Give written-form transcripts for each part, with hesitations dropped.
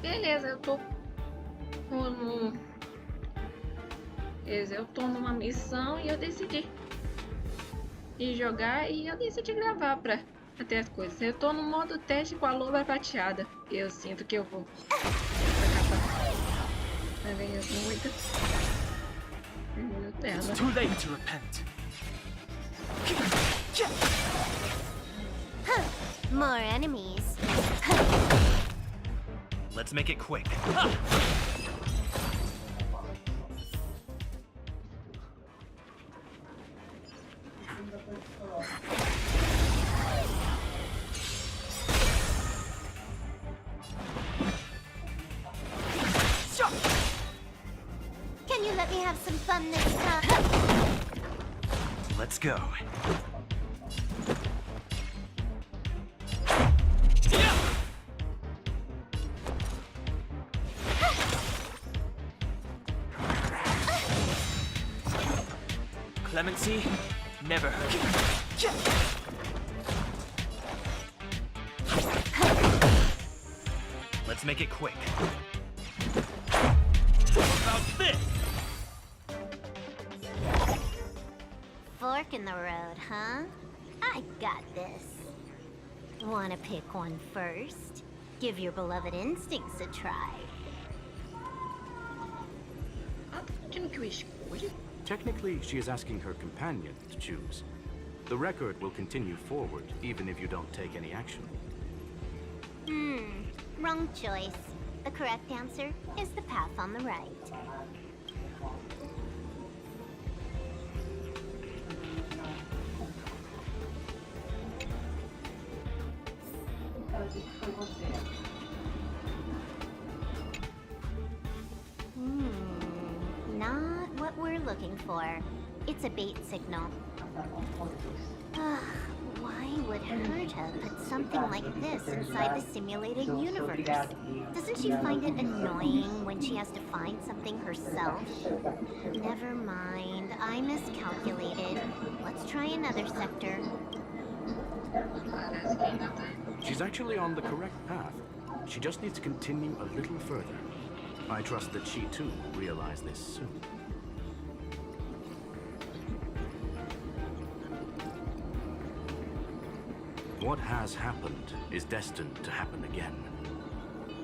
Beleza, eu tô numa missão e eu decidi ir jogar e eu decidi gravar pra ter as coisas. Eu tô no modo teste com a loba prateada. Eu sinto que eu vou vai ganhar muita tela. It's too late to repent. More enemies. Let's make it quick. Can you let me have some fun this time? Let's go. Clemency never hurt. Let's make it quick. How about this? Fork in the road, huh? I got this. Wanna pick one first? Give your beloved instincts a try. Technically, she is asking her companion to choose. The record will continue forward, even if you don't take any action. Wrong choice. The correct answer is the path on the right. Not what we're looking for. It's a bait signal. Why would Herta put something like this inside the simulated universe? Doesn't she find it annoying when she has to find something herself? Never mind, I miscalculated. Let's try another sector. She's actually on the correct path. She just needs to continue a little further. I trust that she too will realize this soon. What has happened is destined to happen again.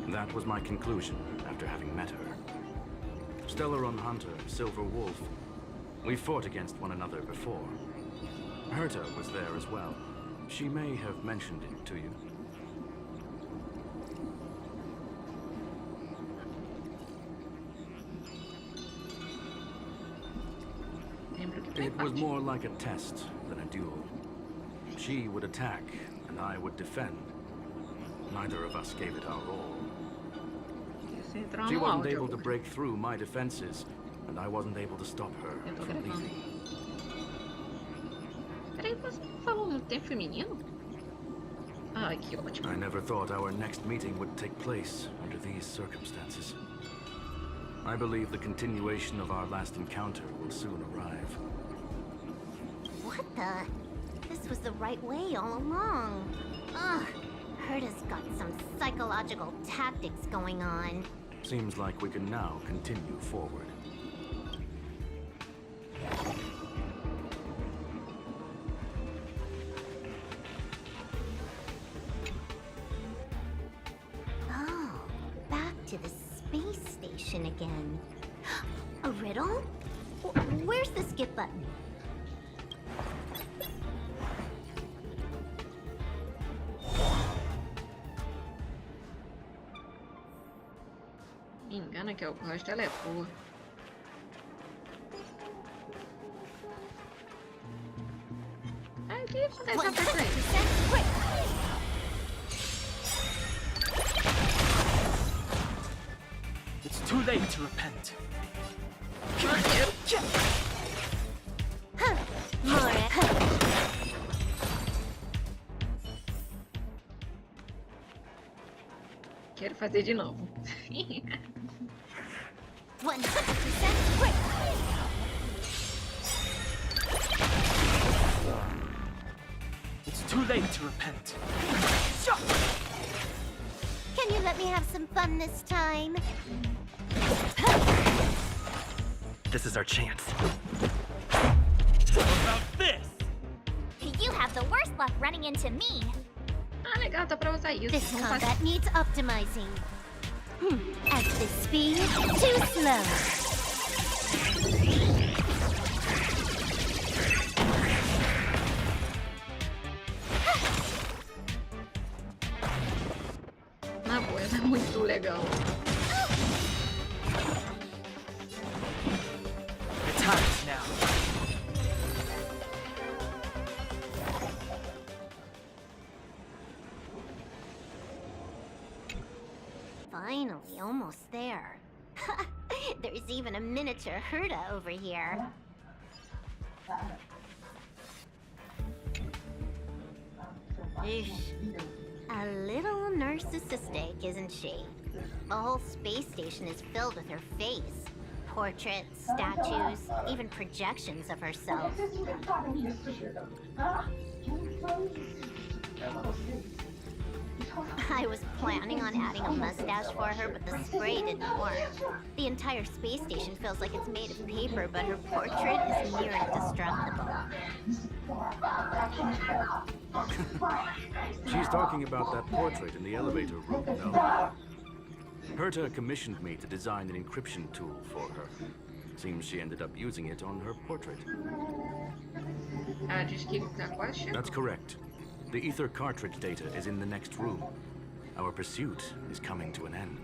That was my conclusion after having met her. Stellaron Hunter, Silver Wolf. We fought against one another before. Herta was there as well. She may have mentioned it to you. It was more like a test than a duel. She would attack, and I would defend. Neither of us gave it our all. She wasn't able to break through my defenses, and I wasn't able to stop her from leaving. Peraí, você falou no tempo feminino? Ai, que ótimo. I never thought our next meeting would take place under these circumstances. I believe the continuation of our last encounter will soon arrive. What the? This was the right way all along. Ugh, Herta's got some psychological tactics going on. Seems like we can now continue forward. Oh, back to the space station again. A riddle? Where's the skip button? Me engana que eu gosto, ela é boa. Aqui acontece a coisa aí. It's too late to repent. Quero fazer de novo. 100% quick! It's too late to repent. Can you let me have some fun this time. This is our chance. How about this? You have the worst luck running into me. Ah, legal, dá pra usar isso. This Vamos fazer. combat needs optimizing. At this speed, too slow. Na boa, é muito legal. The time is now. Finally, almost there. There's even a miniature Herta over here. Eesh. A little narcissistic, isn't she? The whole space station is filled with her face. Portraits, statues, even projections of herself. I was planning on adding a mustache for her, but the spray didn't work. The entire space station feels like it's made of paper, but her portrait is near indestructible. She's talking about that portrait in the elevator room, no? Herta commissioned me to design an encryption tool for her. Seems she ended up using it on her portrait. Ah, diz que tá quase chegando. That's correct. The ether cartridge data is in the next room. Our pursuit is coming to an end.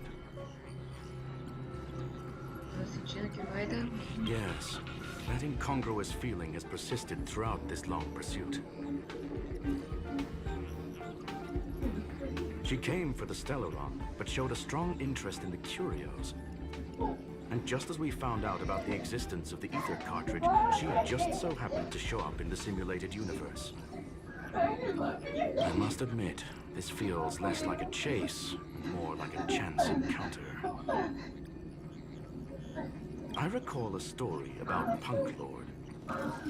Tô sentindo que vai dar. Yes, that incongruous feeling has persisted throughout this long pursuit. She came for the Stellaron, but showed a strong interest in the curios. And just as we found out about the existence of the ether cartridge, she just so happened to show up in the simulated universe. I must admit, this feels less like a chase, more like a chance encounter. I recall a story about Punk Lord.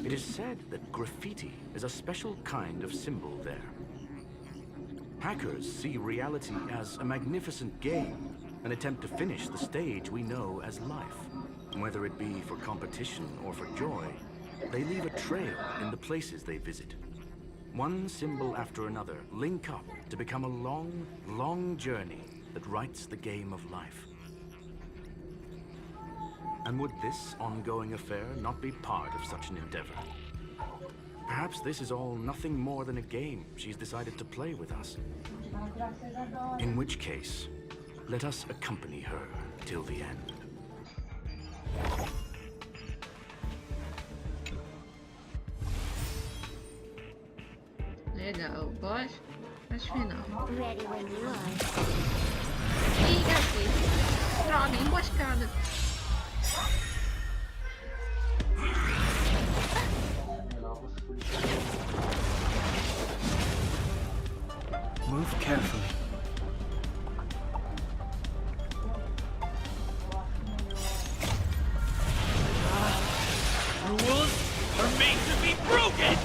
It is said that graffiti is a special kind of symbol there. Hackers see reality as a magnificent game, an attempt to finish the stage we know as life. Whether it be for competition or for joy, they leave a trail in the places they visit. One symbol after another link up to become a long, long journey that writes the game of life. And would this ongoing affair not be part of such an endeavor? Perhaps this is all nothing more than a game she's decided to play with us. In which case, let us accompany her till the end. Legal, boss. Mas final. Ready when you are. Ih, cacete. Droga, emboscada. Move carefully. Rules are made to be broken!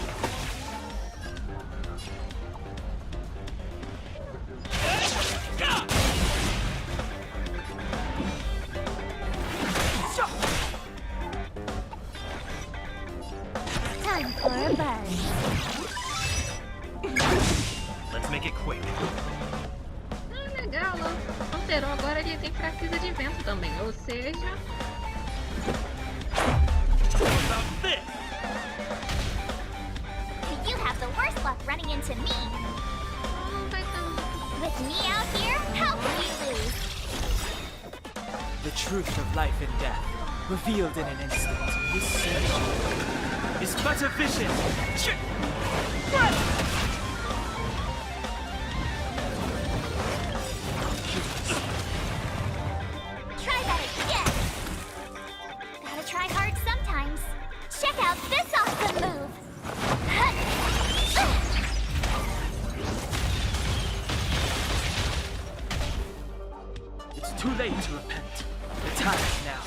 Time for a buzz. Let's make it quick. Ah, legal. O Panterão agora ele tem fraqueza de vento também. Ou seja... How about this? You have the worst luck running into me. Não vai tão... With me out here, how can you lose? The truth of life and death, revealed in an instant. This search is but a vision. Try that again. Gotta try hard sometimes. Check out this awesome move. It's too late to repent. The time is now.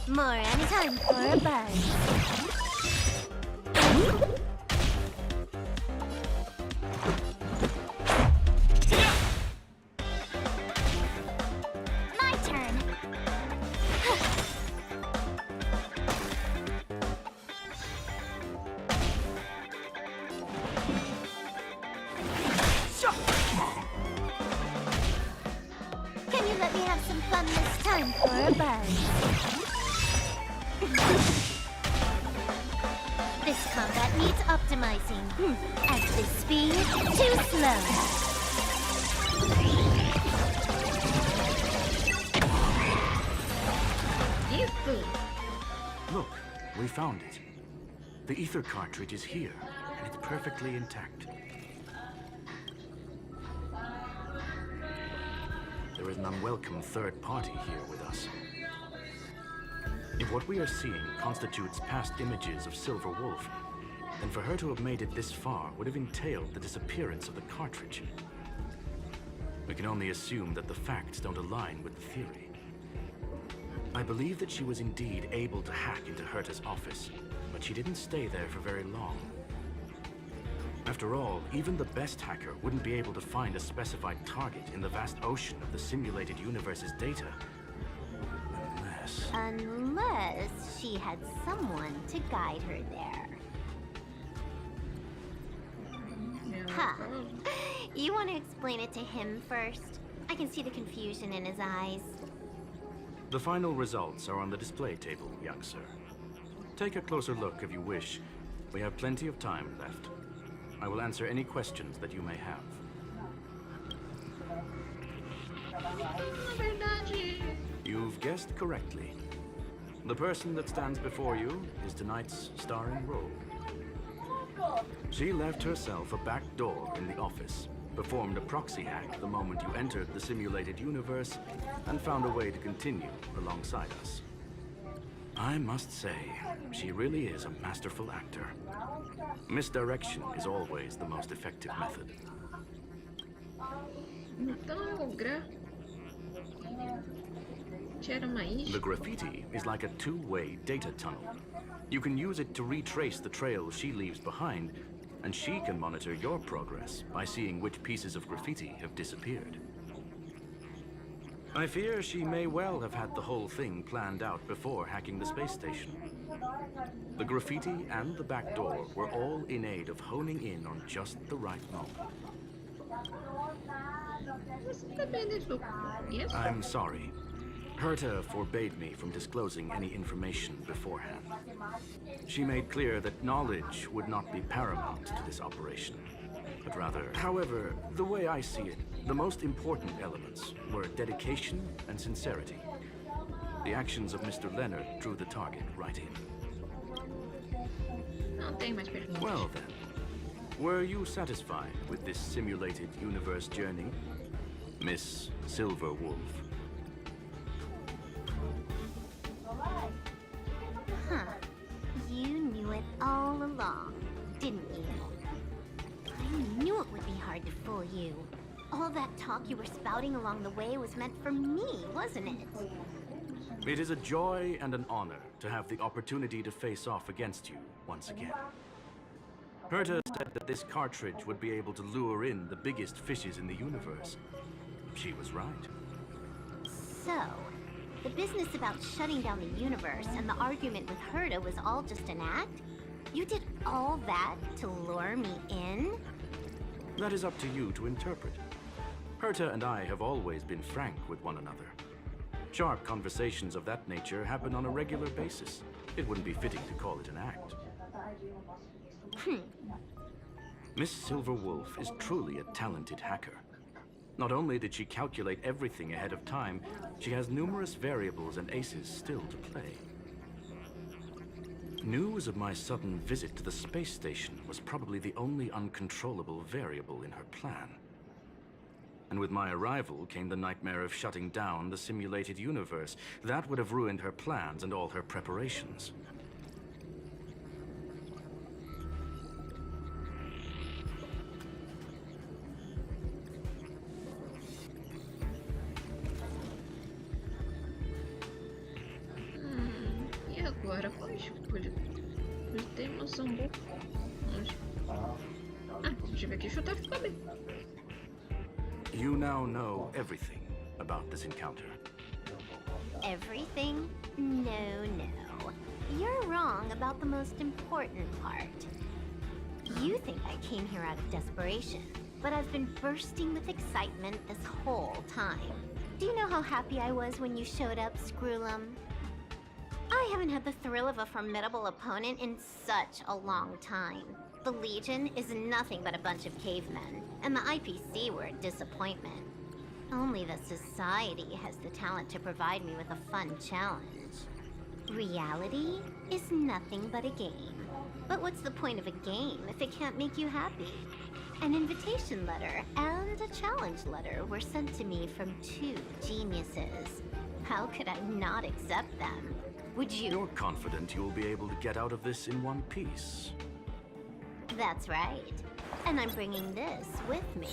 More anytime for a buzz. fun this time for a buzz. This combat needs optimizing. At this speed, too slow. Isso! Look, we found it. The ether cartridge is here, and it's perfectly intact. There is an unwelcome third party here with us. If what we are seeing constitutes past images of Silver Wolf, then for her to have made it this far would have entailed the disappearance of the cartridge. We can only assume that the facts don't align with the theory. I believe that she was indeed able to hack into Herta's office, but she didn't stay there for very long. After all, even the best hacker wouldn't be able to find a specified target in the vast ocean of the simulated universe's data. Unless she had someone to guide her there. Huh. You want to explain it to him first? I can see the confusion in his eyes. The final results are on the display table, young sir. Take a closer look if you wish. We have plenty of time left. I will answer any questions that you may have. Na verdade, You've guessed correctly. The person that stands before you is tonight's starring role. She left herself a back door in the office, performed a proxy hack the moment you entered the simulated universe, and found a way to continue alongside us. I must say, she really is a masterful actor. Misdirection is always the most effective method. então Tinha uma isca. The graffiti is like a two-way data tunnel. You can use it to retrace the trails she leaves behind, and she can monitor your progress by seeing which pieces of graffiti have disappeared. I fear she may well have had the whole thing planned out before hacking the space station. The graffiti and the back door were all in aid of honing in on just the right moment. Você também deixou. Yes? I'm sorry. Herta forbade me from disclosing any information beforehand. She made clear that knowledge would not be paramount to this operation, but rather... However, the way I see it, the most important elements were dedication and sincerity. The actions of Mr. Leonard drew the target right in. Não tem mais perguntas. Well then, were you satisfied with this simulated universe journey, Miss Silver Wolf? Huh. You knew it all along, didn't you? I knew it would be hard to fool you. All that talk you were spouting along the way was meant for me, wasn't it? It is a joy and an honor to have the opportunity to face off against you once again. Herta said that this cartridge would be able to lure in the biggest fishes in the universe. She was right. So, the business about shutting down the universe and the argument with Herta was all just an act? You did all that to lure me in? That is up to you to interpret. Herta and I have always been frank with one another. Sharp conversations of that nature happen on a regular basis. It wouldn't be fitting to call it an act. Miss Silver Wolf is truly a talented hacker. Not only did she calculate everything ahead of time, she has numerous variables and aces still to play. News of my sudden visit to the space station was probably the only uncontrollable variable in her plan. And with my arrival came the nightmare of shutting down the simulated universe. That would have ruined her plans and all her preparations. E agora? Pois temos um bom. Se tiver que chutar, fica bem. You now know everything about this encounter. Everything? No, no. You're wrong about the most important part. You think I came here out of desperation, but I've been bursting with excitement this whole time. Do you know how happy I was when you showed up, Screwlum? I haven't had the thrill of a formidable opponent in such a long time. The Legion is nothing but a bunch of cavemen, and the IPC were a disappointment. Only the Society has the talent to provide me with a fun challenge. Reality is nothing but a game. But what's the point of a game if it can't make you happy? An invitation letter and a challenge letter were sent to me from two geniuses. How could I not accept them? Would you? You're confident you'll be able to get out of this in one piece. That's right. And I'm bringing this with me.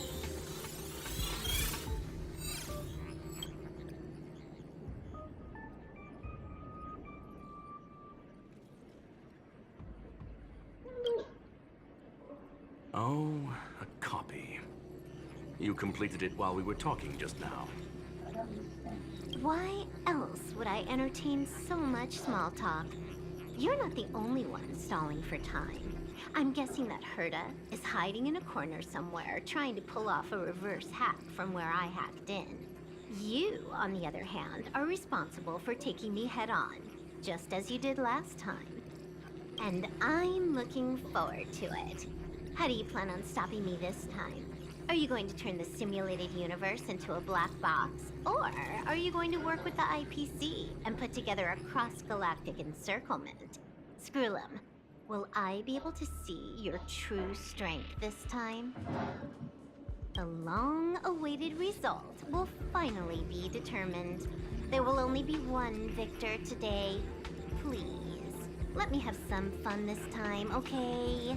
Oh, a copy. You completed it while we were talking just now. Why else would I entertain so much small talk? You're not the only one stalling for time. I'm guessing that Herta is hiding in a corner somewhere, trying to pull off a reverse hack from where I hacked in. You, on the other hand, are responsible for taking me head on, just as you did last time. And I'm looking forward to it. How do you plan on stopping me this time? Are you going to turn the simulated universe into a black box? Or are you going to work with the IPC and put together a cross-galactic encirclement? Screwlum, will I be able to see your true strength this time? The long-awaited result will finally be determined. There will only be one victor today. Please, let me have some fun this time, okay?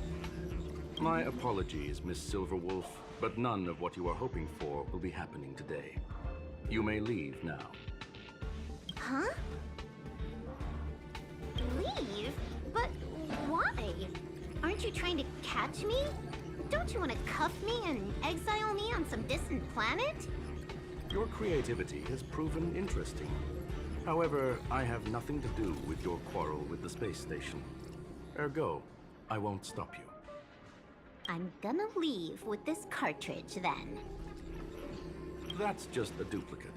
My apologies, Miss Silverwolf, but none of what you are hoping for will be happening today. You may leave now. Huh? Leave? But why? Aren't you trying to catch me? Don't you want to cuff me and exile me on some distant planet? Your creativity has proven interesting. However, I have nothing to do with your quarrel with the space station. Ergo, I won't stop you. I'm gonna leave with this cartridge then. That's just a duplicate.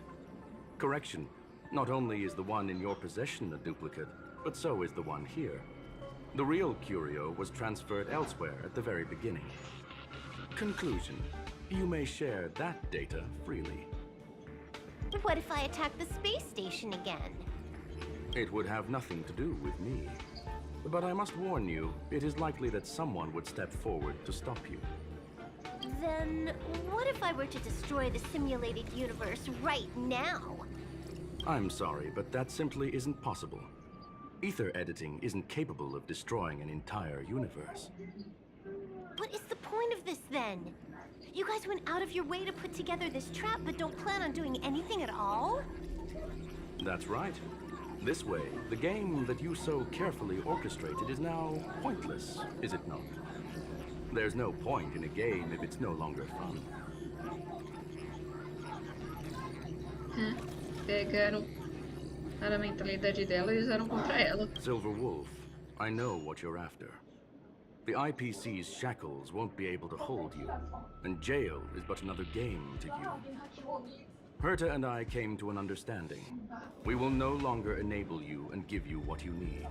Correction, not only is the one in your possession a duplicate, but so is the one here. The real curio was transferred elsewhere at the very beginning. Conclusion, you may share that data freely. What if I attack the space station again? It would have nothing to do with me. But I must warn you, it is likely that someone would step forward to stop you. Then what if I were to destroy the simulated universe right now? I'm sorry, but that simply isn't possible. Ether editing isn't capable of destroying an entire universe. What is the point of this then? You guys went out of your way to put together this trap, but don't plan on doing anything at all? That's right. This way, the game that you so carefully orchestrated is now pointless, is it not? There's no point in a game if it's no longer fun. Pegaram a mentalidade dela e usaram contra ela. Silverwolf, I know what you're after. The IPC's shackles won't be able to hold you, and jail is but another game to you. Herta and I came to an understanding. We will no longer enable you and give you what you need.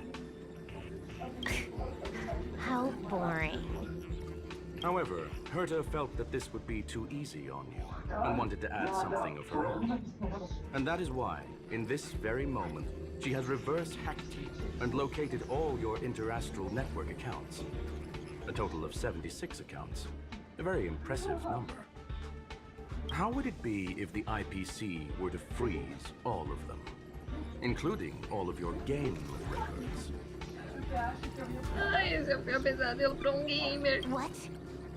How boring. However, Herta felt that this would be too easy on you, and wanted to add something of her own. And that is why, in this very moment, she has reverse hacked you and located all your interastral network accounts. A total of 76 accounts. A very impressive number. How would it be if the IPC were to freeze all of them, including all of your game records? Ai, esse é o pior pesadelo pra gamer. What?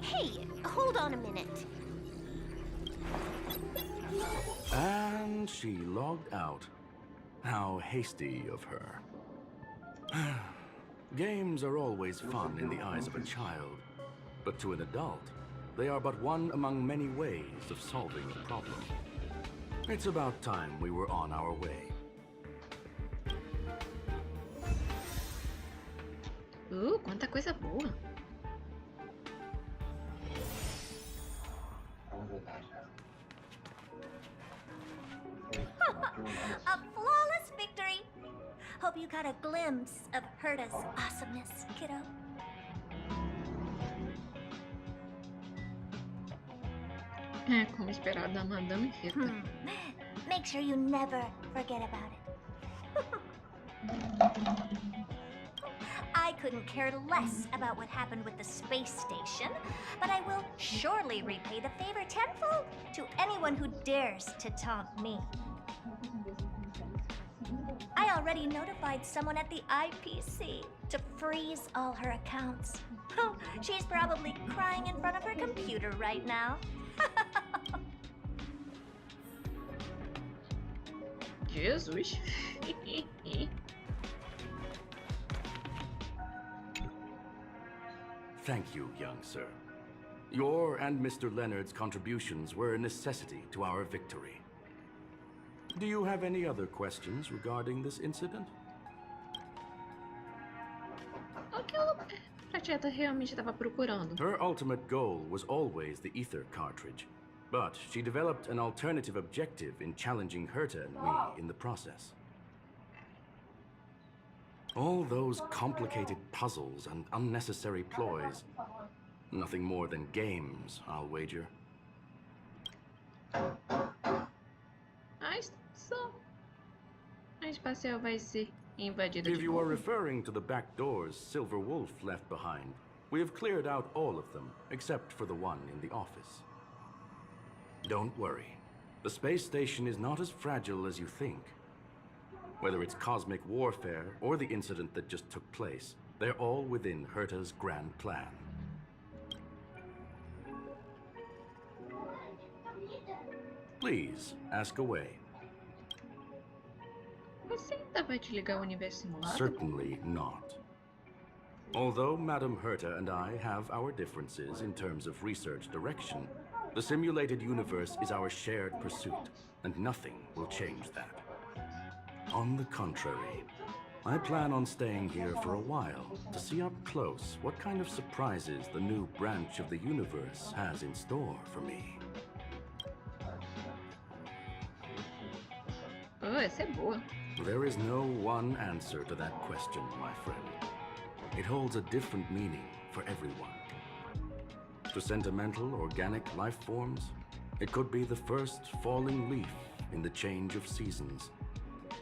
Hey, hold on a minute. And she logged out. How hasty of her. Games are always fun in the eyes of a child, but to an adult, they are but one among many ways of solving a problem. It's about time we were on our way. Quanta coisa boa. A flawless victory! Hope you got a glimpse of Herta's awesomeness, kiddo. É, como esperado da Madame Rita. Make sure you never forget about it. I couldn't care less about what happened with the space station, but I will surely repay the favor tenfold to anyone who dares to taunt me. I already notified someone at the IPC to freeze all her accounts. She's probably crying in front of her computer right now. Jesus. Thank you, young sir. Your and Mr. Leonard's contributions were a necessity to our victory. Do you have any other questions regarding this incident? O que a prateada realmente estava procurando? Her ultimate goal was always the ether cartridge, but she developed an alternative objective in challenging Herta and me in the process. All those complicated puzzles and unnecessary ploys. Nothing more than games, I'll wager. A espacial vai ser invadida If de you are novo. referring to the back doors Silver Wolf left behind, we have cleared out all of them, except for the one in the office. Don't worry. The space station is not as fragile as you think. Whether it's cosmic warfare or the incident that just took place, they're all within Herta's grand plan. Please, ask away. Você ainda vai desligar o universo simulado? Certainly not. Although Madame Herta and I have our differences in terms of research direction, the simulated universe is our shared pursuit, and nothing will change that. On the contrary, I plan on staying here for a while to see up close what kind of surprises the new branch of the universe has in store for me. Oh, essa é boa. There is no one answer to that question, my friend. It holds a different meaning for everyone. To sentimental, organic life forms, it could be the first falling leaf in the change of seasons,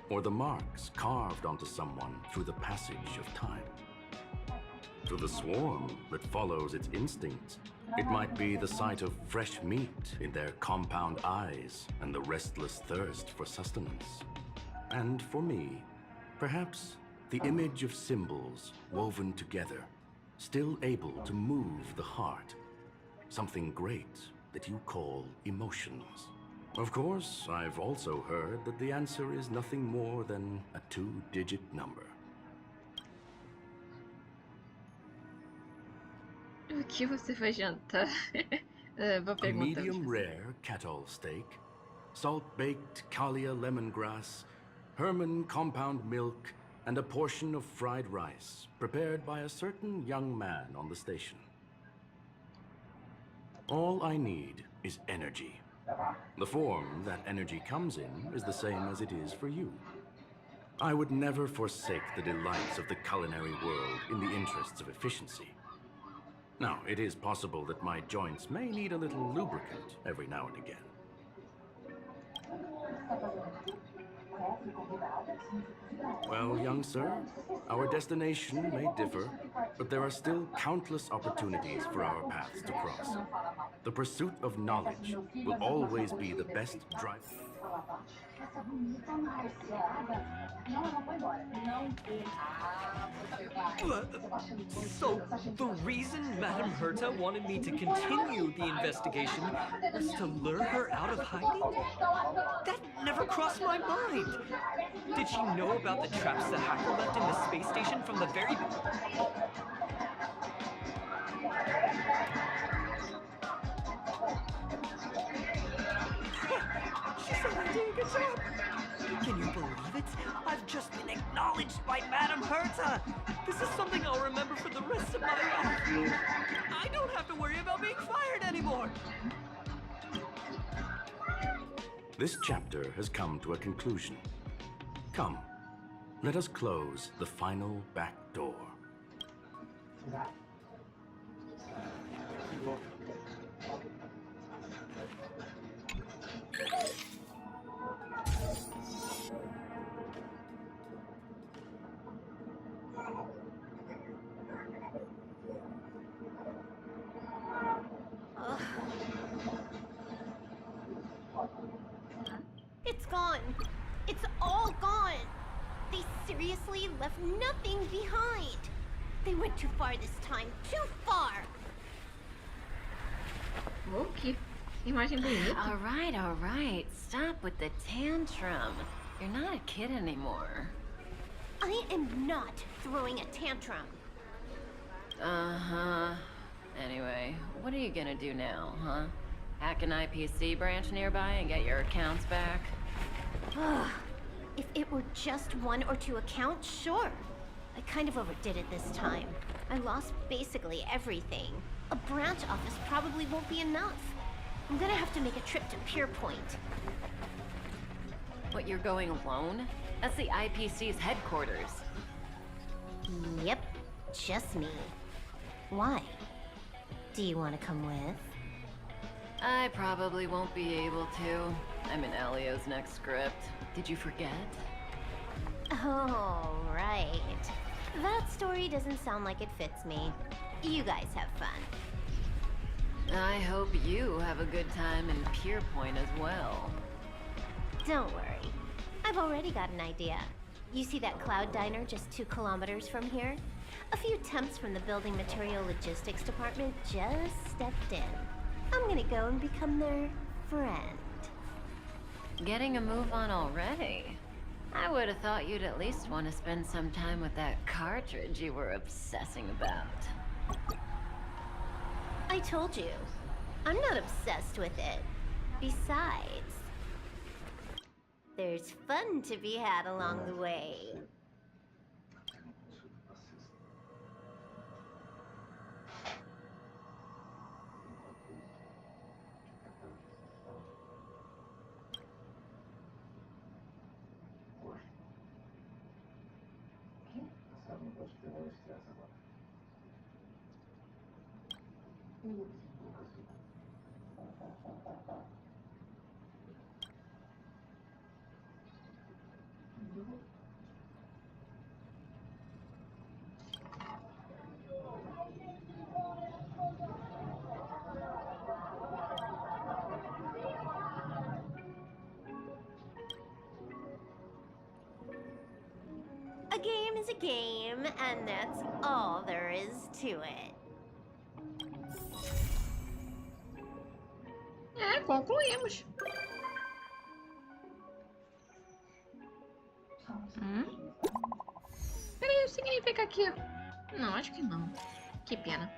or the marks carved onto someone through the passage of time. To the swarm that follows its instincts, it might be the sight of fresh meat in their compound eyes and the restless thirst for sustenance. And for me, perhaps the image of symbols woven together, still able to move the heart. Something great that you call emotions. Of course, I've also heard that the answer is nothing more than a 2-digit number. O que você vai jantar? Vou A perguntar. medium rare kettle steak, salt-baked Kalia lemongrass, Herman compound milk, and a portion of fried rice, prepared by a certain young man on the station. All I need is energy. The form that energy comes in is the same as it is for you. I would never forsake the delights of the culinary world in the interests of efficiency. Now, it is possible that my joints may need a little lubricant every now and again. Well, young sir, our destination may differ, but there are still countless opportunities for our paths to cross. The pursuit of knowledge will always be the best drive. So, the reason Madame Herta wanted me to continue the investigation was to lure her out of hiding? That never crossed my mind! Did she know about the traps the hacker left in the space station from the very She said I'm doing a good job! Can you believe it? I've just been acknowledged by Madame Herta! This is something I'll remember for the rest of my life! I don't have to worry about being fired anymore! This chapter has come to a conclusion. Come, let us close the final back door. It's gone. It's all gone. They seriously left nothing behind. They went too far this time. Too far. Oh, que imagem bonita. All right. Stop with the tantrum. You're not a kid anymore. I am not throwing a tantrum. Uh-huh. Anyway, what are you gonna do now, huh? Hack an IPC branch nearby and get your accounts back? If it were just 1 or 2 accounts, sure. I kind of overdid it this time. I lost basically everything. A branch office probably won't be enough. I'm gonna have to make a trip to Pier Point. What, you're going alone? That's the IPC's headquarters. Yep, just me. Why? Do you want to come with? I probably won't be able to. I'm in Elio's next script. Did you forget? Oh, right. That story doesn't sound like it fits me. You guys have fun. I hope you have a good time in Pier Point as well. Don't worry. I've already got an idea. You see that cloud diner just 2 kilometers from here? A few temps from the building material logistics department just stepped in. I'm gonna go and become their friend. Getting a move on already? I would have thought you'd at least want to spend some time with that cartridge you were obsessing about. I told you, I'm not obsessed with it. Besides, there's fun to be had along the way. A game is a game, and that's all there is to it. Concluímos. Peraí, isso significa que... Não, acho que não. Que pena.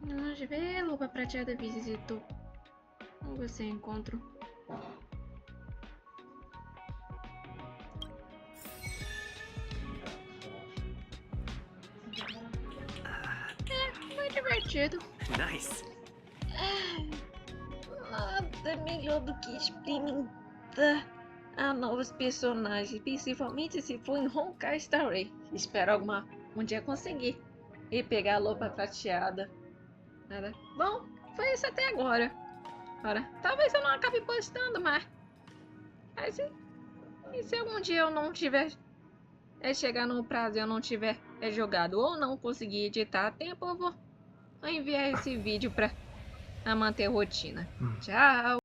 Vamos ver, loba prateada visitou. Vamos ver se eu encontro. Foi divertido. Nice. Nada melhor do que experimentar a novos personagens, principalmente se for em Honkai Star Rail. Espero um dia conseguir e pegar a loba prateada. Nada. Bom, foi isso até agora. Ora, talvez eu não acabe postando, mas e se algum dia eu não tiver chegar no prazo e eu não tiver jogado ou não conseguir editar a tempo, eu vou enviar esse vídeo para manter a rotina. Tchau!